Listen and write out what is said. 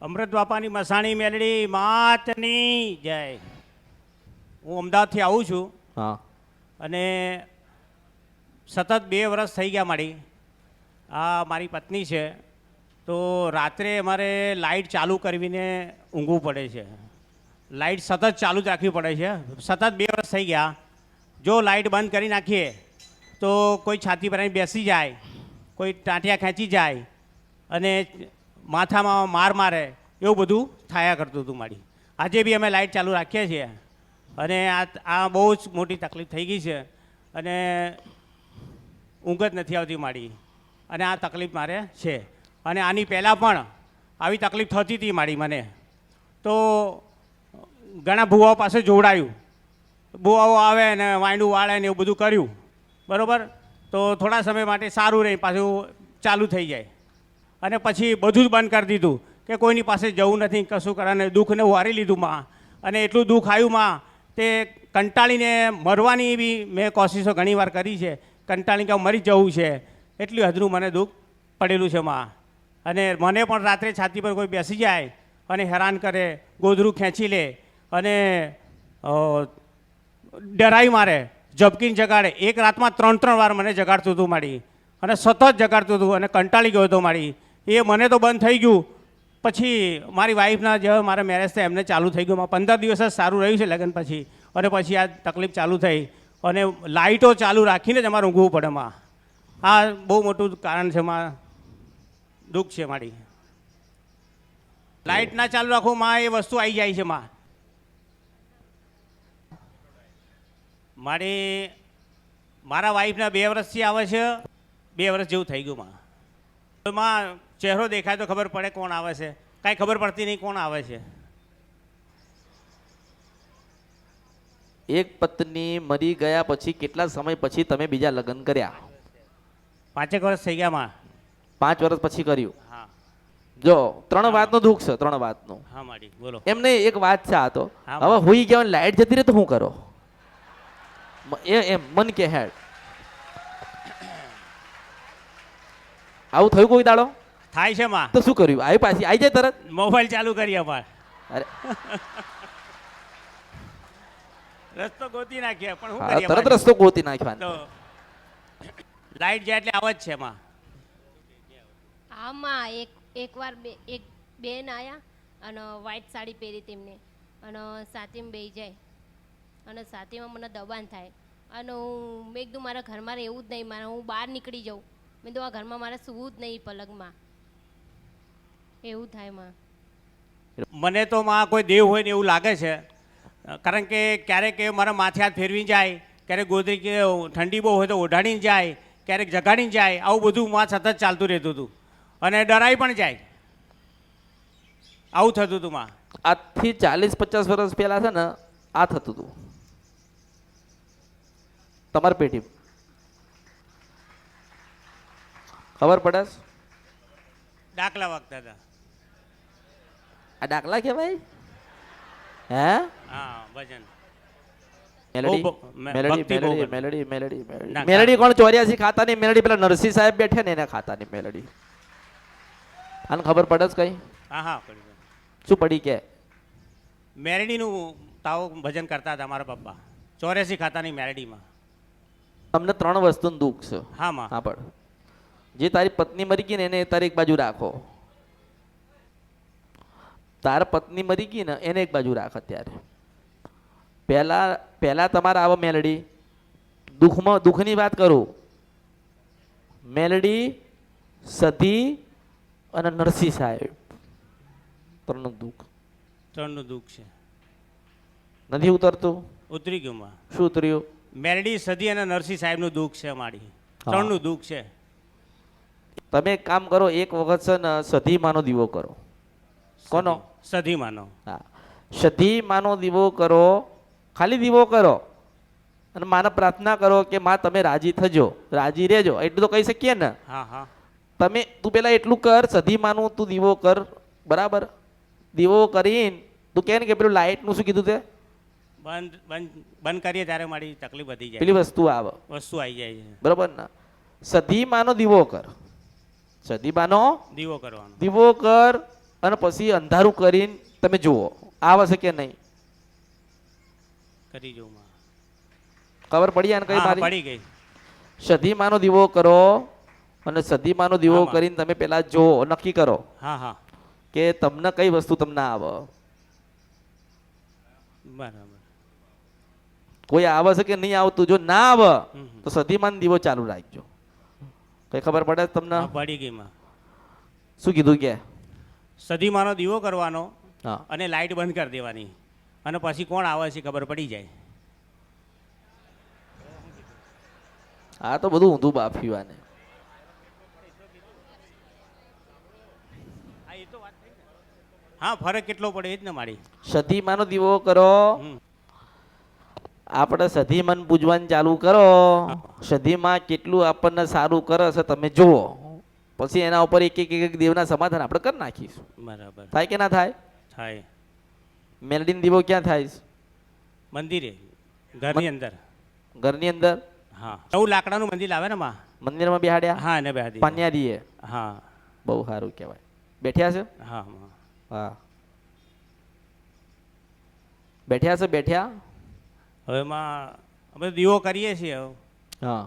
અમૃત બાપાની મસાણી મેલડી માતની જય. હું અમદાવાદથી આવું છું હા અને સતત 2 વર્ષ થઈ ગયા મારી. આ મારી પત્ની છે. તો રાત્રે અમારે લાઇટ ચાલુ કરીને ઊંઘવું પડે છે. લાઇટ સતત ચાલુ જ રાખવી પડે છે. સતત 2 વર્ષ થઈ ગયા. જો લાઇટ બંધ કરી નાખીએ તો કોઈ છાતી પર આવીને બેસી જાય, કોઈ ટાંટિયા ખેંચી જાય અને માથામાં માર મારે, એવું બધું થયા કરતું હતું મારી. આજે બી અમે લાઇટ ચાલુ રાખીએ છીએ અને આ બહુ જ મોટી તકલીફ થઈ ગઈ છે અને ઊંઘ જ નથી આવતી મારી. અને આ તકલીફ મારે છે. અને આની પહેલાં પણ આવી તકલીફ થતી હતી મારી મને. તો ઘણા ભુવાઓ પાસે જોડાયું. ભુવાઓ આવે ને વાંયડું વાળે ને એવું બધું કર્યું, બરાબર. તો થોડા સમય માટે સારું રહે, પાછું ચાલુ થઈ જાય. અને પછી બધું જ બંધ કરી દીધું કે કોઈની પાસે જવું નથી, કશું કરવાને દુઃખને વારી લીધું માં. અને એટલું દુઃખ આવ્યું માં તે કંટાળીને મરવાની બી મેં કોશિશો ઘણીવાર કરી છે. કંટાળીને કે મરી જવું છે, એટલું હદનું મને દુઃખ પડેલું છે માં. અને મને પણ રાત્રે છાતી પર કોઈ બેસી જાય અને હેરાન કરે, ગોદરું ખેંચી લે અને ડરાઈ મારે, ઝબકીને જગાડે. એક રાતમાં 3 વાર મને જગાડતું હતું મારી અને સતત જગાડતું હતું અને કંટાળી ગયો હતો મારી. એ મને તો બંધ થઈ ગયું. પછી મારી વાઈફના જે મારા મેરેજ થયા એમને ચાલુ થઈ ગયું. 15 દિવસ જ સારું રહ્યું છે લગ્ન પછી. અને પછી આ તકલીફ ચાલુ થઈ અને લાઇટો ચાલુ રાખીને જ અમારે ઊંઘવું પડે માં. આ બહુ મોટું કારણ છે માં, દુઃખ છે મારી. લાઇટ ના ચાલુ રાખું માં, એ વસ્તુ આવી જાય છે માં. મારા વાઈફના 2 વર્ષથી આવે છે. 2 વર્ષ જેવું થઈ ગયું માં. માં ચહેરો દેખાય તો ખબર પડે કોણ આવે છે. કાંઈ ખબર પડતી નહીં કોણ આવે છે. એક પત્ની મરી ગયા પછી કેટલા સમય પછી તમે બીજા લગ્ન કર્યા? 5 વર્ષ થઈ ગયા માં. 5 વર્ષ પછી કર્યું. હા જો 3 વાતનું દુઃખ છે. 3 વાતનું. હા માડી બોલો. એમને એક વાત છે. આ તો હા, હવે હુઈ ગયા લાઈટ જતી રહે તો શું કરો? એમ મન કે હેડ આવું થયું કોઈ દાડો? થાય છે માં. તો શું કર્યું? આવી પાછી આવી જાય તરત? મોબાઈલ ચાલુ કરી અમારે. અરે રસ્તો ગોતી નાખ્યા પણ શું હા, કરીએ તરત પાછું? રસ્તો ગોતી નાખવાનો. તો લાઈટ જાય એટલે આવ જ છે માં. આમાં એકવાર એક બેન આયા અને વ્હાઈટ સાડી પહેરી તેમને અને સાથીમાં બેસી જાય અને સાથીમાં મને દબાણ થાય અને મેં કીધું મારા ઘરમાં રહેવું જ નહીં, મારે હું બહાર નીકળી જાઉં. મેં તો આ ઘરમાં મારે સૂવું જ નહીં પલંગમાં. એવું થાય માં. મને તો માં કોઈ દેવ હોય ને એવું લાગે છે. કારણ કે ક્યારેક એ મારા માથે હાથ ફેરવી જાય, ક્યારેક ગોદરી કે ઠંડી બહુ હોય તો ઓઢાડીને જાય, ક્યારેક જગાડીને જાય. આવું બધું માં સતત ચાલતું રહેતું હતું અને ડરાઈ પણ જાય. આવું થતું હતું માં. આજથી 40-50 વર્ષ પહેલા છે ને આ થતું હતું તમારી પેઢી. ખબર પડે? દાખલા વાગતા હતા. આ દાખલા કહેવાય? હે હા ભજન. મેલડી બહુ મેલડી ભક્તિ બહુ મેલડી કરે. મેલડી મેલડી મેલડી ના, મેલડી કોણ? 84 ખાતાની મેલડી. પેલા નરસિંહ સાહેબ બેઠે ને એને ખાતાની મેલડી. આને ખબર પડે જ કઈ? હા હા પડી ગયું. શું પડી કે? મેરડીનું તાવ ભજન કરતા હતા મારા પપ્પા. 84 ખાતાની મેરડીમાં. તમને 3 વસ્તુનું દુઃખ છે. હા માં. હા પણ જે તારી પત્ની મરી ગઈ ને એને તારી એક બાજુ રાખો. તાર પત્ની મરી ગઈ ને એને એક બાજુ રાખ. અત્યારે પહેલા તમારા આવો મેલડી. દુઃખની વાત કરું. મેલડી, સધી અને નરસિંહ સાહેબ. 3નું દુઃખ. 3નું દુઃખ છે. નથી ઉતરતું? ઉતરી ગયું માં. શું ઉતર્યું? મેરડી, સદી અને નરસિંહ સાહેબનું દુઃખ છે મારી. હા. 3નું દુઃખ છે. તમે એક કામ કરો. એક વખત છે ને સધી માનો દીવો કરો. કોનો? સધી માનો. હા, સધી માનો દીવો કરો. ખાલી દીવો કરો અને માને પ્રાર્થના કરો કે માં તમે રાજી થજો, રાજી રહેજો. એટલું તો કહી શકીએ ને. હા હા. તું પેલા એટલું કર. સધી માનું તું દીવો કર. બરાબર? દીવો કરીને તું કહે ને કે પેલું લાઇટનું શું કીધું તે? બંધ કરીએ ત્યારે મારી તકલીફ વધી જાય. પેલી વસ્તુ આવે, વસ્તુ આવી જાય છે. બરાબર ને? સધી માનો દીવો કર. સધી માનો દીવો કરવાનો. દીવો કર અને પછી અંધારું કરીને તમે જુઓ આવે છે કે નહીં. કરી જોઉં માં. ખબર પડી આને કઈ હા, મારી? પડી ગઈ. સધીમાનો દીવો કરો અને સધીમાનો દીવો આમાં. કરીને તમે પેલા જુઓ, નક્કી કરો હા હા કે તમને કઈ વસ્તુ તમને આવે. બરાબર. કોઈ આવે છે કે નહીં આવતું? જો ના આવે હમ, હમ. તો સધીમાન દીવો ચાલુ રાખજો. કઈ ખબર પડે તમને? હા, પડી ગઈ માં. શું કીધું કે? સદીમાનો દીવો કરવાનો હા, અને લાઇટ બંધ કરી દેવાની અને પછી કોણ આવે છે ખબર પડી જાય. આ તો બધું ઊંધું બાફ્યું આને. હા, ફરક કેટલો પડે એ જ ને મારી. સધીમાનો દીવો કરો. હમ. આપણે સધીમન પૂજવાનું ચાલુ કરો. સધીમાં કેટલું આપણને સારું કરે છે તમે જુઓ. પછી એના ઉપર એક એક દેવના સમાધાન આપણે કરી નાખીશું. બરાબર. થાય કે ના થાય? થાય. મેલડીનો દીવો ક્યાં થાય છે? મંદિરે, ઘરની અંદર. ઘરની અંદર હા, નવું લાકડાનું મંદિર આવે ને માં. મંદિરમાં બેહાડ્યા? હા, એને બેહાડી. પાન્યા દીએ. હા બહુ સારું કહેવાય. બેઠ્યા છે? હા માં. હા, બેઠ્યા છે? બેઠ્યા? હવે માં અમે દીવો કરીએ છીએ હવે. હા,